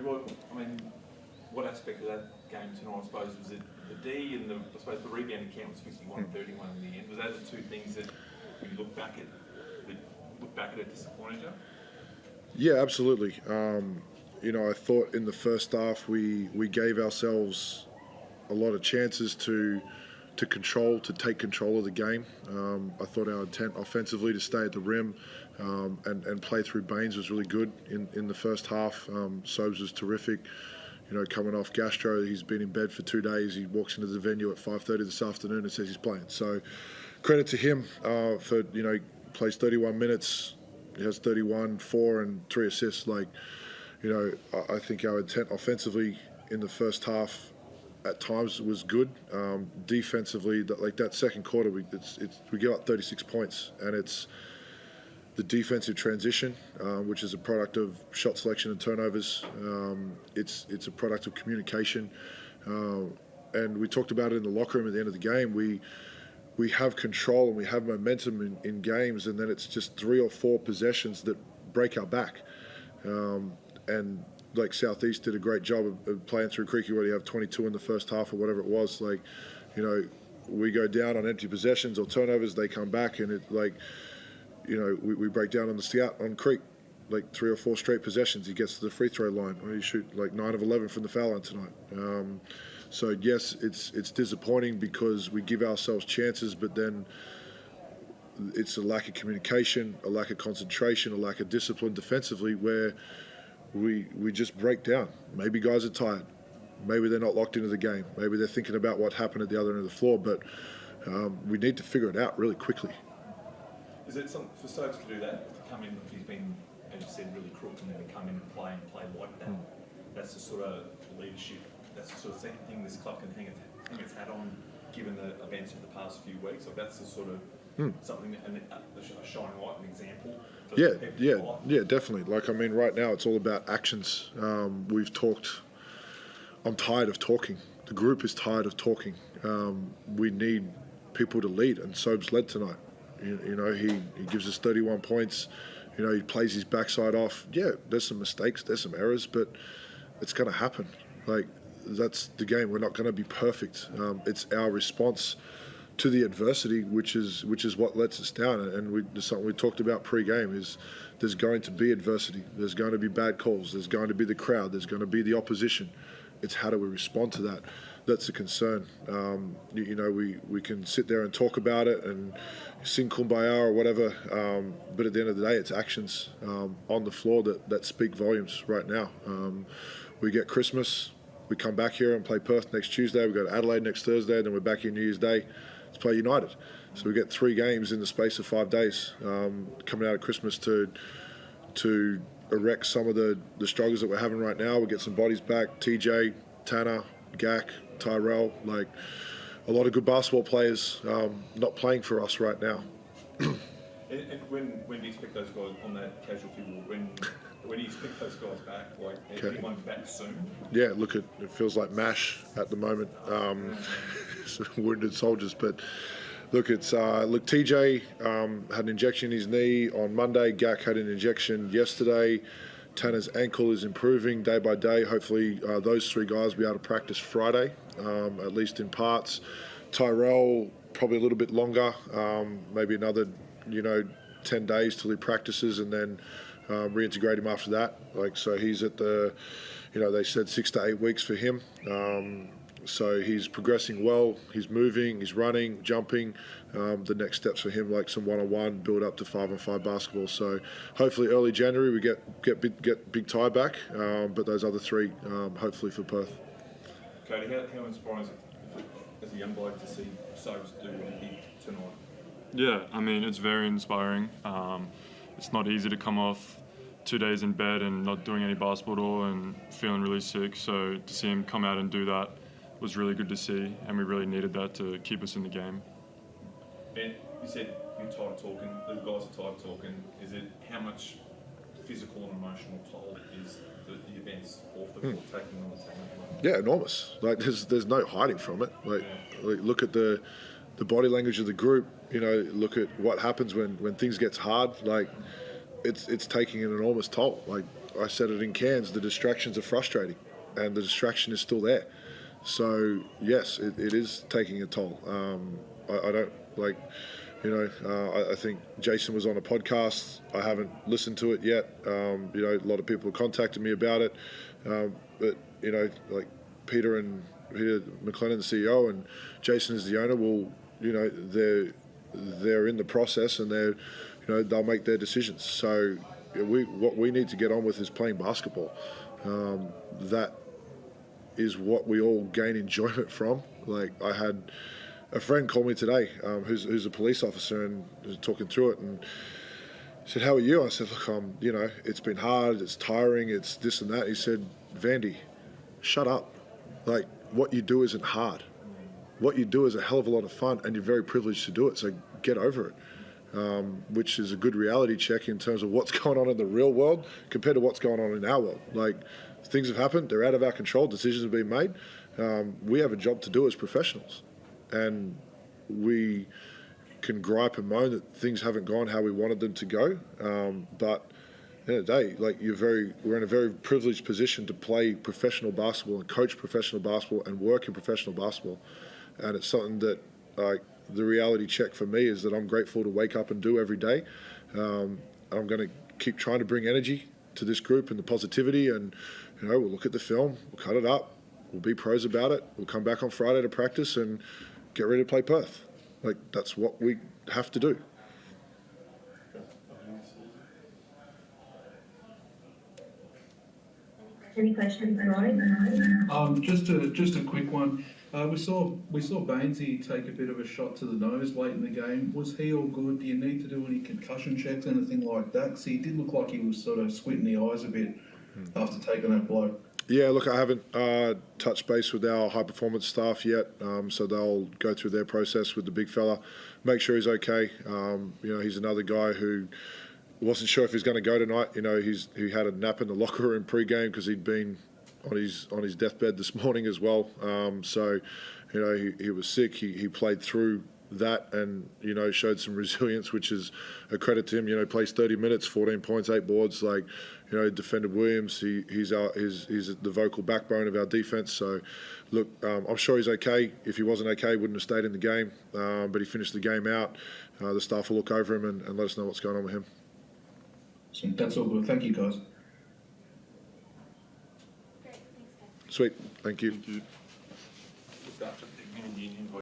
Greg, what aspect of that game tonight, I suppose, was it the D and I suppose the rebounding count was 51 and 31 in the end? Was that the two things that when you look back at it disappointed you? Yeah, absolutely. I thought in the first half we gave ourselves a lot of chances to take control of the game. I thought our intent offensively to stay at the rim and play through Baines was really good in the first half. Sobes was terrific. Coming off gastro, he's been in bed for 2 days. He walks into the venue at 5:30 this afternoon and says he's playing. So credit to him for, plays 31 minutes. He has 31, 4 and 3 assists. I think our intent offensively in the first half at times was good. Defensively, that second quarter, we give up 36 points, and it's the defensive transition, which is a product of shot selection and turnovers. It's a product of communication, and we talked about it in the locker room at the end of the game. We have control and we have momentum in games, and then it's just 3 or 4 possessions that break our back. And Southeast did a great job of playing through Creaky, where you have 22 in the first half or whatever it was. We go down on empty possessions or turnovers, they come back, and we break down on the scout on Creek, 3 or 4 straight possessions. He gets to the free throw line, or he shoot 9 of 11 from the foul line tonight. So yes, it's disappointing because we give ourselves chances, but then it's a lack of communication, a lack of concentration, a lack of discipline defensively, where we just break down. Maybe guys are tired. Maybe they're not locked into the game. Maybe they're thinking about what happened at the other end of the floor, but we need to figure it out really quickly. Is it something for Stokes to do that, to come in, he's been, as you said, really crook, and then to come in and play like that? That's the sort of leadership, that's the sort of thing this club can hang its hat on, given the events of the past few weeks. That's the sort of something, a shining light, an example. Yeah, definitely. Right now it's all about actions. We've talked. I'm tired of talking. The group is tired of talking. We need people to lead, and Sobes led tonight. He gives us 31 points. He plays his backside off. Yeah, there's some mistakes, there's some errors, but it's going to happen. That's the game. We're not going to be perfect. It's our response to the adversity, which is what lets us down. And something we talked about pre-game is there's going to be adversity. There's going to be bad calls. There's going to be the crowd. There's going to be the opposition. It's how do we respond to that? That's a concern. We can sit there and talk about it and sing Kumbaya or whatever, but at the end of the day, it's actions on the floor that speak volumes right now. We get Christmas, we come back here and play Perth next Tuesday, we go to Adelaide next Thursday, then we're back here New Year's Day to play United. So we get 3 games in the space of 5 days, coming out of Christmas to erect some of the struggles that we're having right now. We get some bodies back, TJ, Tanner, Gak, Tyrell, a lot of good basketball players not playing for us right now. And when do you expect those guys on that casualty ward? When do you expect those guys back? Anyone back soon? Yeah, it feels like MASH at the moment. Wounded soldiers, but TJ had an injection in his knee on Monday. Gak had an injection yesterday. Tanner's ankle is improving day by day. Hopefully those 3 guys will be able to practice Friday, at least in parts. Tyrell, probably a little bit longer, maybe another 10 days till he practices, and then reintegrate him after that. So he's at they said 6 to 8 weeks for him. So he's progressing well. He's moving, he's running, jumping. The next steps for him, some one-on-one, build up to 5-on-5 basketball. So hopefully early January we get Big Ty back, but those other 3 hopefully for Perth. Cody, how inspiring is it as a young bloke to see Sobes do big tonight? Yeah, it's very inspiring. It's not easy to come off 2 days in bed and not doing any basketball at all and feeling really sick. So to see him come out and do that was really good to see, and we really needed that to keep us in the game. Ben, you said you're tired of talking, the guys are tired of talking. Is it how much physical and emotional toll is the events off the court taking on the team? Yeah, enormous. There's no hiding from it. Look at the body language of the group. Look at what happens when things gets hard. It's taking an enormous toll. I said it in Cairns, the distractions are frustrating, and the distraction is still there. So yes, it is taking a toll. I don't like, I think Jason was on a podcast. I haven't listened to it yet. A lot of people contacted me about it, but like Peter McLennan, the CEO, and Jason is the owner. Well, they're in the process, and they'll make their decisions. So what we need to get on with is playing basketball. That is what we all gain enjoyment from. Like, I had a friend call me today who's a police officer, and was talking through it, and said, "How are you?" I said, "Look, it's been hard, it's tiring, it's this and that." He said, "Vandy, shut up. Like, what you do isn't hard. What you do is a hell of a lot of fun, and you're very privileged to do it, so get over it." Which is a good reality check in terms of what's going on in the real world compared to what's going on in our world. Like, things have happened, they're out of our control, decisions have been made. We have a job to do as professionals, and we can gripe and moan that things haven't gone how we wanted them to go. But at the end of the day, like, we're in a very privileged position to play professional basketball and coach professional basketball and work in professional basketball. And it's something that, like, the reality check for me is that I'm grateful to wake up and do every day. I'm going to keep trying to bring energy to this group and the positivity, and we'll look at the film, we'll cut it up, we'll be pros about it, we'll come back on Friday to practice and get ready to play Perth. Like, that's what we have to do. Any questions, Roy? Just a quick one. We saw Bainesy take a bit of a shot to the nose late in the game. Was he all good? Do you need to do any concussion checks, anything like that? Because he did look like he was sort of squinting the eyes a bit after taking that blow. Yeah, look, I haven't touched base with our high-performance staff yet, so they'll go through their process with the big fella, make sure he's okay. He's another guy who wasn't sure if he's going to go tonight. He had a nap in the locker room pre-game because he'd been on his deathbed this morning as well. He was sick. He played through that and showed some resilience, which is a credit to him. Plays 30 minutes, 14 points, 8 boards. Defended Williams. He's the vocal backbone of our defense. So, look, I'm sure he's okay. If he wasn't okay, he wouldn't have stayed in the game. But he finished the game out. The staff will look over him and let us know what's going on with him. So that's all good. Thank you, guys. Sweet. Thank you. Thank you.